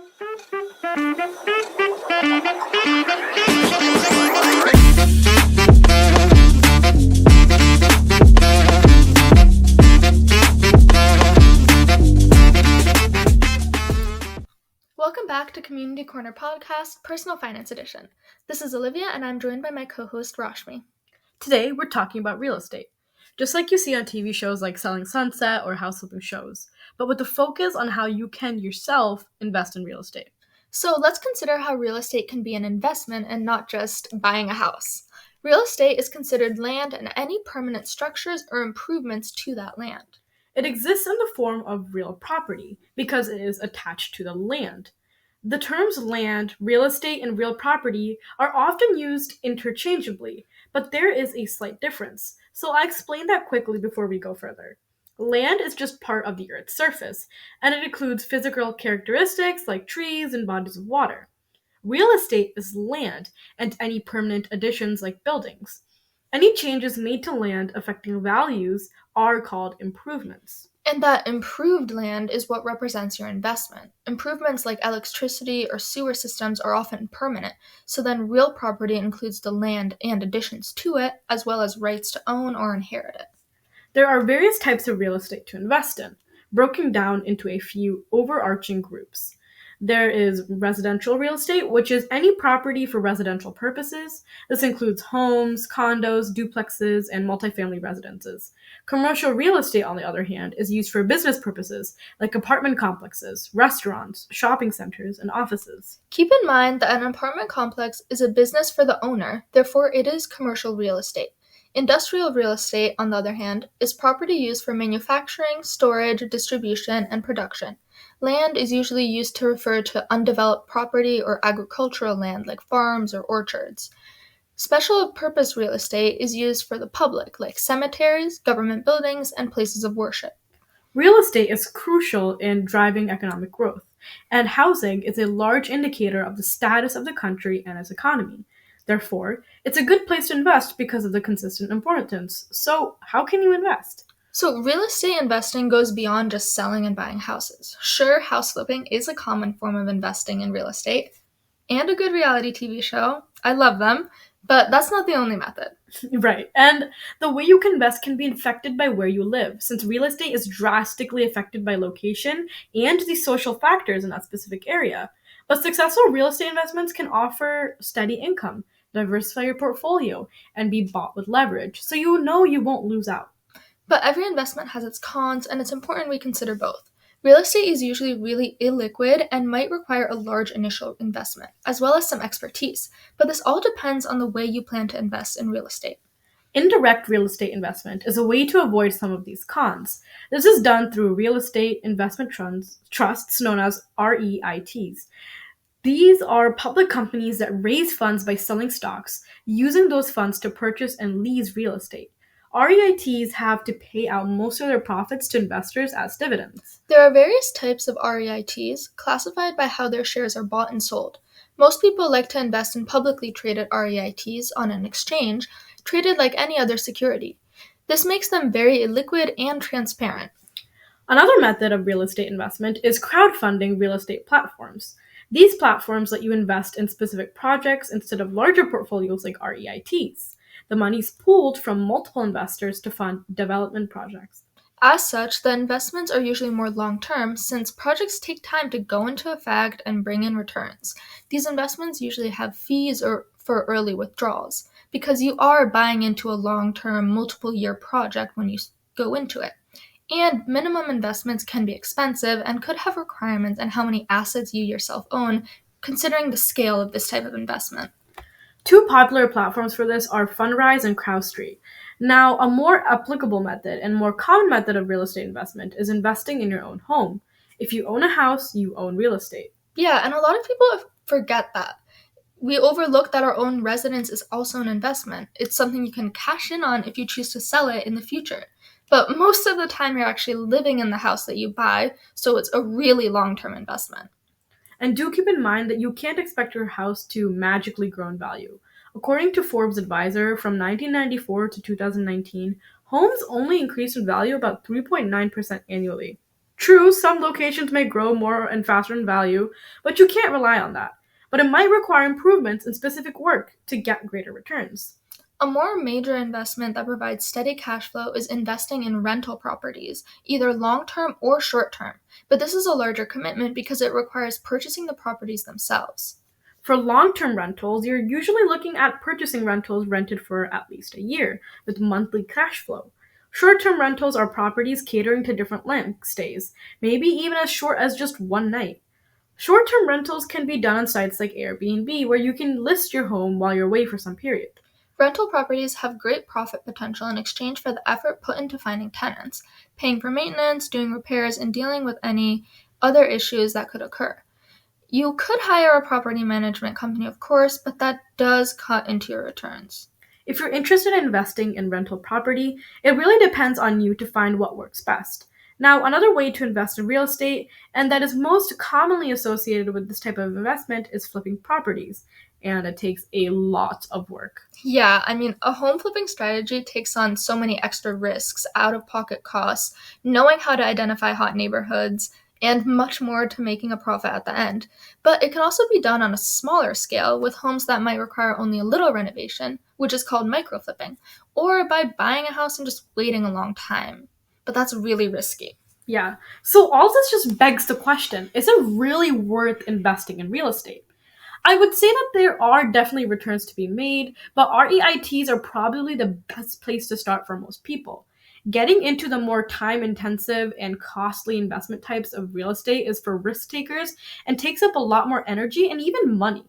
Welcome back to Community Corner Podcast, Personal Finance Edition. This is Olivia, and I'm joined by my co-host, Rashmi. Today, we're talking about real estate, just like you see on TV shows like Selling Sunset or house flipping shows, but with the focus on how you can yourself invest in real estate. So let's consider how real estate can be an investment and not just buying a house. Real estate is considered land and any permanent structures or improvements to that land. It exists in the form of real property because it is attached to the land. The terms land, real estate, and real property are often used interchangeably, but there is a slight difference. So I'll explain that quickly before we go further. Land is just part of the Earth's surface, and it includes physical characteristics like trees and bodies of water. Real estate is land and any permanent additions like buildings. Any changes made to land affecting values are called improvements. And that improved land is what represents your investment. Improvements like electricity or sewer systems are often permanent, so then real property includes the land and additions to it, as well as rights to own or inherit it. There are various types of real estate to invest in, broken down into a few overarching groups. There is residential real estate, which is any property for residential purposes. This includes homes, condos, duplexes, and multifamily residences. Commercial real estate, on the other hand, is used for business purposes like apartment complexes, restaurants, shopping centers, and offices. Keep in mind that an apartment complex is a business for the owner, therefore it is commercial real estate. Industrial real estate, on the other hand, is property used for manufacturing, storage, distribution, and production. Land is usually used to refer to undeveloped property or agricultural land like farms or orchards. Special purpose real estate is used for the public, like cemeteries, government buildings, and places of worship. Real estate is crucial in driving economic growth, and housing is a large indicator of the status of the country and its economy. Therefore, it's a good place to invest because of the consistent importance. So, how can you invest? So, real estate investing goes beyond just selling and buying houses. Sure, house flipping is a common form of investing in real estate, and a good reality TV show. I love them, but that's not the only method. Right, and the way you can invest can be affected by where you live, since real estate is drastically affected by location and the social factors in that specific area. But successful real estate investments can offer steady income, diversify your portfolio, and be bought with leverage, so you know you won't lose out. But every investment has its cons, and it's important we consider both. Real estate is usually really illiquid and might require a large initial investment, as well as some expertise, but this all depends on the way you plan to invest in real estate. Indirect real estate investment is a way to avoid some of these cons. This is done through real estate investment trusts known as REITs. These are public companies that raise funds by selling stocks, using those funds to purchase and lease real estate. REITs have to pay out most of their profits to investors as dividends. There are various types of REITs, classified by how their shares are bought and sold. Most people like to invest in publicly traded REITs on an exchange, traded like any other security. This makes them very illiquid and transparent. Another method of real estate investment is crowdfunding real estate platforms. These platforms let you invest in specific projects instead of larger portfolios like REITs. The money is pooled from multiple investors to fund development projects. As such, the investments are usually more long-term since projects take time to go into effect and bring in returns. These investments usually have fees or for early withdrawals because you are buying into a long-term, multiple-year project when you go into it. And minimum investments can be expensive and could have requirements on how many assets you yourself own, considering the scale of this type of investment. Two popular platforms for this are Fundrise and CrowdStreet. Now, a more applicable method and more common method of real estate investment is investing in your own home. If you own a house, you own real estate. Yeah, and a lot of people forget that. We overlook that our own residence is also an investment. It's something you can cash in on if you choose to sell it in the future. But most of the time, you're actually living in the house that you buy, so it's a really long-term investment. And do keep in mind that you can't expect your house to magically grow in value. According to Forbes Advisor, from 1994 to 2019, homes only increased in value about 3.9% annually. True, some locations may grow more and faster in value, but you can't rely on that. But it might require improvements in specific work to get greater returns. A more major investment that provides steady cash flow is investing in rental properties, either long term or short term. But this is a larger commitment because it requires purchasing the properties themselves. For long-term rentals, you're usually looking at purchasing rentals rented for at least a year, with monthly cash flow. Short-term rentals are properties catering to different length stays, maybe even as short as just one night. Short-term rentals can be done on sites like Airbnb, where you can list your home while you're away for some period. Rental properties have great profit potential in exchange for the effort put into finding tenants, paying for maintenance, doing repairs, and dealing with any other issues that could occur. You could hire a property management company, of course, but that does cut into your returns. If you're interested in investing in rental property, it really depends on you to find what works best. Now, another way to invest in real estate, and that is most commonly associated with this type of investment, is flipping properties. And it takes a lot of work. Yeah, a home flipping strategy takes on so many extra risks, out of pocket costs, knowing how to identify hot neighborhoods, and much more to making a profit at the end. But it can also be done on a smaller scale with homes that might require only a little renovation, which is called micro flipping, or by buying a house and just waiting a long time. But that's really risky. Yeah. So all this just begs the question, is it really worth investing in real estate? I would say that there are definitely returns to be made, but REITs are probably the best place to start for most people. Getting into the more time-intensive and costly investment types of real estate is for risk takers and takes up a lot more energy and even money.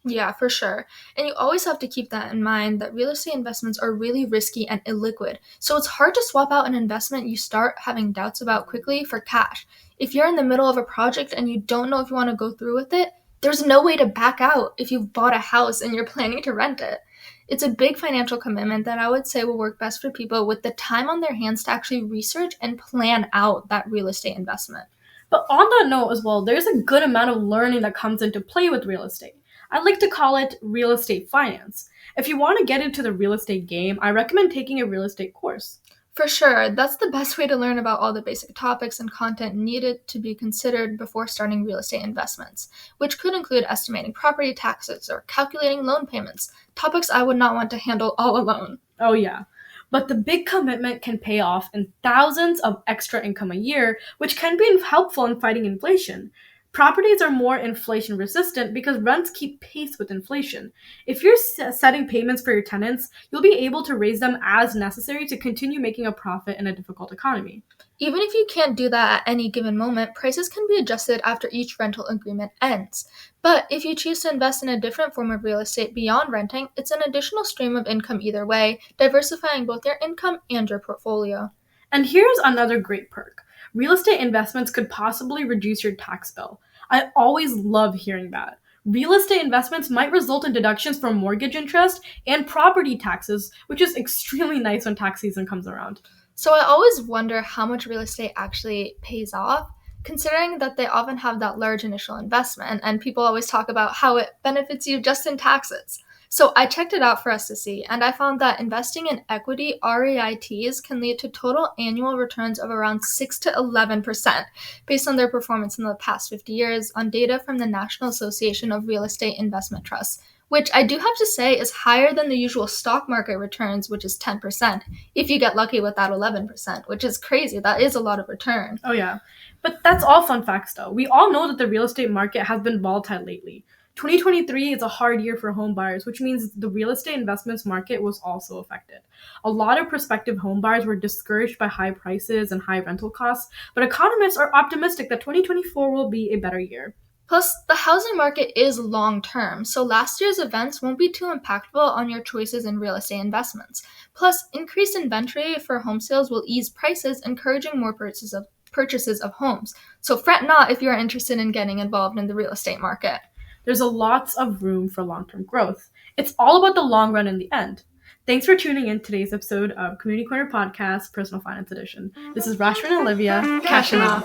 Yeah, for sure. And you always have to keep that in mind that real estate investments are really risky and illiquid. So it's hard to swap out an investment you start having doubts about quickly for cash. If you're in the middle of a project and you don't know if you want to go through with it, there's no way to back out if you've bought a house and you're planning to rent it. It's a big financial commitment that I would say will work best for people with the time on their hands to actually research and plan out that real estate investment. But on that note as well, there's a good amount of learning that comes into play with real estate. I like to call it real estate finance. If you want to get into the real estate game, I recommend taking a real estate course. For sure, that's the best way to learn about all the basic topics and content needed to be considered before starting real estate investments, which could include estimating property taxes or calculating loan payments, topics I would not want to handle all alone. Oh yeah. But the big commitment can pay off in thousands of extra income a year, which can be helpful in fighting inflation. Properties are more inflation resistant because rents keep pace with inflation. If you're setting payments for your tenants, you'll be able to raise them as necessary to continue making a profit in a difficult economy. Even if you can't do that at any given moment, prices can be adjusted after each rental agreement ends. But if you choose to invest in a different form of real estate beyond renting, it's an additional stream of income either way, diversifying both your income and your portfolio. And here's another great perk. Real estate investments could possibly reduce your tax bill. I always love hearing that. Real estate investments might result in deductions from mortgage interest and property taxes, which is extremely nice when tax season comes around. So I always wonder how much real estate actually pays off, considering that they often have that large initial investment, and people always talk about how it benefits you just in taxes. So I checked it out for us to see, and I found that investing in equity REITs can lead to total annual returns of around 6 to 11% based on their performance in the past 50 years on data from the National Association of Real Estate Investment Trusts, which I do have to say is higher than the usual stock market returns, which is 10%, if you get lucky with that 11%, which is crazy. That is a lot of return. Oh yeah. But that's all fun facts though. We all know that the real estate market has been volatile lately. 2023 is a hard year for home buyers, which means the real estate investments market was also affected. A lot of prospective home buyers were discouraged by high prices and high rental costs, but economists are optimistic that 2024 will be a better year. Plus, the housing market is long-term, so last year's events won't be too impactful on your choices in real estate investments. Plus, increased inventory for home sales will ease prices, encouraging more purchases of homes. So fret not if you are interested in getting involved in the real estate market. There's a lots of room for long-term growth. It's all about the long run in the end. Thanks for tuning in to today's episode of Community Corner Podcast, Personal Finance Edition. This is Rashmi and Olivia, cashing off.